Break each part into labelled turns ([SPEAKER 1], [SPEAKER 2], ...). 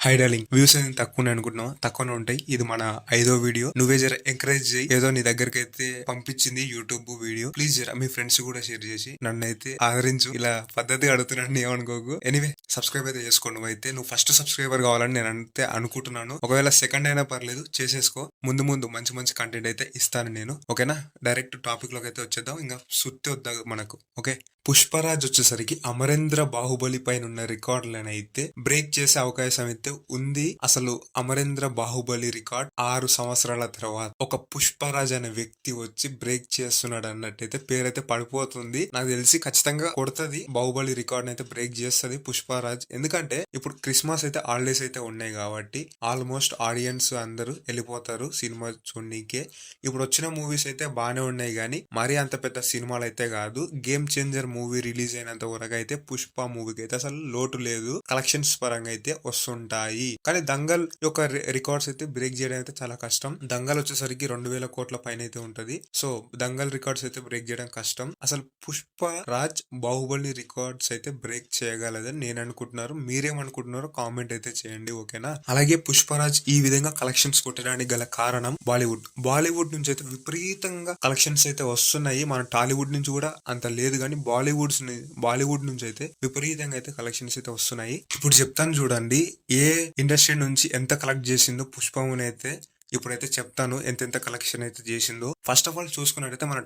[SPEAKER 1] హైడాలింగ్ views అనేది తక్కువనే అనుకుంటున్నావు, తక్కువనే ఉంటాయి. ఇది మన 5వ వీడియో. నువ్వే జర ఎంకరేజ్ చేయి. ఏదో నీ దగ్గరికి అయితే పంపించింది యూట్యూబ్ వీడియో. ప్లీజ్ జర మీ ఫ్రెండ్స్ కూడా షేర్ చేసి నన్ను అయితే ఆదరించు. ఇలా పద్ధతిగా అడుగుతున్నాను, ఏమనుకోకు. ఎనీవే సబ్స్క్రైబ్ అయితే చేసుకో. నువ్వు ఫస్ట్ సబ్స్క్రైబర్ కావాలని నేను అంతే అనుకుంటున్నాను. ఒకవేళ సెకండ్ అయినా పర్లేదు, చేసేసుకో. ముందు ముందు మంచి మంచి కంటెంట్ అయితే ఇస్తాను నేను. ఓకేనా? డైరెక్ట్ టాపిక్ లోకి అయితే వచ్చేద్దాం. ఇంకా సుత్తి వద్దా మనకు. ఓకే, పుష్పరాజ్ వచ్చేసరికి అమరేంద్ర బాహుబలి పైన ఉన్న రికార్డులను అయితే బ్రేక్ చేసే అవకాశం అయితే ఉంది. అసలు అమరేంద్ర బాహుబలి రికార్డ్ 6 సంవత్సరాల తర్వాత ఒక పుష్పరాజ్ అనే వ్యక్తి వచ్చి బ్రేక్ చేస్తున్నాడు అన్నట్టయితే పేరైతే పడిపోతుంది. నాకు తెలిసి ఖచ్చితంగా కొడుతుంది, బాహుబలి రికార్డ్ అయితే బ్రేక్ చేస్తుంది పుష్పరాజ్. ఎందుకంటే ఇప్పుడు క్రిస్మస్ అయితే హాలిడేస్ అయితే ఉన్నాయి కాబట్టి ఆల్మోస్ట్ ఆడియన్స్ అందరూ వెళ్ళిపోతారు సినిమా చూడనీకే. ఇప్పుడు వచ్చిన మూవీస్ అయితే బాగానే ఉన్నాయి కానీ మరీ అంత పెద్ద సినిమాలు అయితే కాదు. గేమ్ చేంజర్ మూవీ రిలీజ్ అయినంత వరకు అయితే పుష్ప మూవీకి అయితే అసలు లోటు లేదు. కలెక్షన్స్ పరంగా అయితే వస్తుంటాయి. కానీ దంగల్ యొక్క రికార్డ్స్ అయితే బ్రేక్ చేయడం అయితే చాలా కష్టం. దంగల్ వచ్చేసరికి 2000 కోట్ల పైన అయితే ఉంటది. సో దంగల్ రికార్డ్స్ అయితే బ్రేక్ చేయడం కష్టం. అసలు పుష్ప రాజ్ బాహుబలి రికార్డ్స్ అయితే బ్రేక్ చేయగలదని నేను అనుకుంటున్నారు. మీరేమనుకుంటున్నారో కామెంట్ అయితే చేయండి. ఓకేనా? అలాగే పుష్పరాజ్ ఈ విధంగా కలెక్షన్స్ కొట్టడానికి గల కారణం బాలీవుడ్ నుంచి అయితే విపరీతంగా కలెక్షన్స్ అయితే వస్తున్నాయి. మన టాలీవుడ్ నుంచి కూడా అంత లేదు కానీ బాలీవుడ్ నుంచి అయితే విపరీతంగా అయితే కలెక్షన్స్ అయితే వస్తున్నాయి. ఇప్పుడు చెప్తాను చూడండి, ఏ ఇండస్ట్రీ నుంచి ఎంత కలెక్ట్ చేసిందో పుష్పముని అయితే ఇప్పుడైతే చెప్తాను ఎంత కలెక్షన్ అయితే చేసిందో. ఫస్ట్ ఆఫ్ ఆల్ చూసుకున్నట్టయితే మన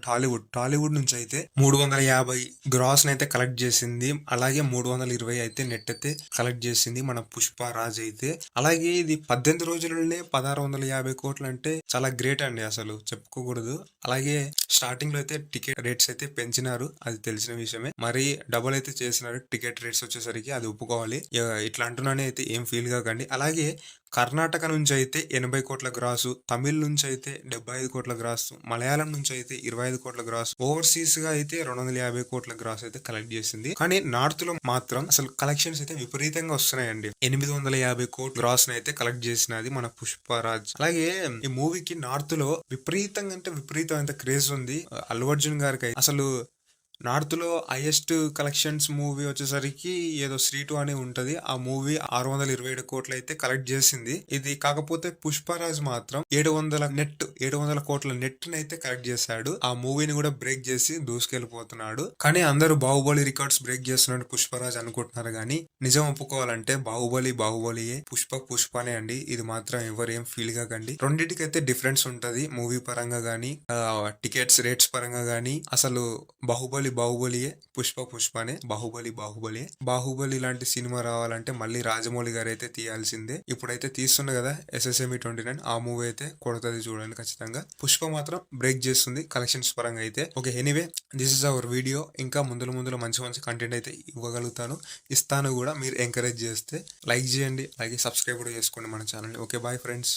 [SPEAKER 1] టాలీవుడ్ నుంచి అయితే 350 గ్రాస్ అయితే కలెక్ట్ చేసింది. అలాగే 320 అయితే నెట్ అయితే కలెక్ట్ చేసింది మన పుష్పరాజ్ అయితే. అలాగే ఇది 18 రోజులనే 1650 కోట్లు అంటే చాలా గ్రేట్ అండి, అసలు చెప్పుకోకూడదు. అలాగే స్టార్టింగ్ లో అయితే టికెట్ రేట్స్ అయితే పెంచినారు, అది తెలిసిన విషయమే. మరి డబుల్ అయితే చేసినారు టికెట్ రేట్స్ వచ్చేసరికి, అది ఒప్పుకోవాలి. ఇట్లా అంటున్నానే అయితే ఏం ఫీల్ కాకండి. అలాగే కర్ణాటక నుంచి అయితే 80 కోట్ల గ్రాసు, తమిళ్ నుంచి అయితే 75 కోట్ల గ్రాసు, మలయాళం నుంచి అయితే 25 కోట్ల గ్రాసు, ఓవర్సీస్ గా అయితే 250 కోట్ల గ్రాస్ అయితే కలెక్ట్ చేసింది. కానీ నార్త్ లో మాత్రం అసలు కలెక్షన్స్ అయితే విపరీతంగా వస్తున్నాయండి. 850 కోట్ల గ్రాస్ అయితే కలెక్ట్ చేసినది మన పుష్పరాజ్. అలాగే ఈ మూవీకి నార్త్ లో విపరీతమైన క్రేజ్ ఉంది. అల్లు అర్జున్ గారికి అసలు నార్త్ లో హైయెస్ట్ కలెక్షన్స్ మూవీ వచ్చేసరికి ఏదో శ్రీ 2 అని ఉంటది. ఆ మూవీ 627 కోట్లు అయితే కలెక్ట్ చేసింది. ఇది కాకపోతే పుష్పరాజ్ మాత్రం 700 కోట్ల నెట్ అయితే కలెక్ట్ చేశాడు. ఆ మూవీని కూడా బ్రేక్ చేసి దూసుకెళ్లిపోతున్నాడు. కానీ అందరూ బాహుబలి రికార్డ్స్ బ్రేక్ చేస్తున్నాడు పుష్పరాజ్ అనుకుంటున్నారు కానీ నిజం ఒప్పుకోవాలంటే బాహుబలియే, పుష్పనే అండి. ఇది మాత్రం ఎవరు ఏం ఫీల్ కాకండి. రెండింటికైతే డిఫరెన్స్ ఉంటది మూవీ పరంగా గానీ, టికెట్స్ రేట్స్ పరంగా గానీ. అసలు బాహుబలియే, పుష్పనే. బాహుబలి లాంటి సినిమా రావాలంటే మళ్ళీ రాజమౌళి గారు అయితే తీయాల్సిందే. ఇప్పుడైతే తీస్తున్నా కదా SSME 29, ఆ మూవీ అయితే కొడుతుంది చూడండి ఖచ్చితంగా. పుష్ప మాత్రం బ్రేక్ చేస్తుంది కలెక్షన్స్ పరంగా అయితే. Okay, anyway this is our video. ఇంకా ముందులో మంచి కంటెంట్ అయితే ఇస్తాను కూడా. మీరు ఎంకరేజ్ చేస్తే లైక్ చేయండి, అలాగే సబ్స్క్రైబ్ కూడా చేసుకోండి మన ఛానల్. Okay, bye friends.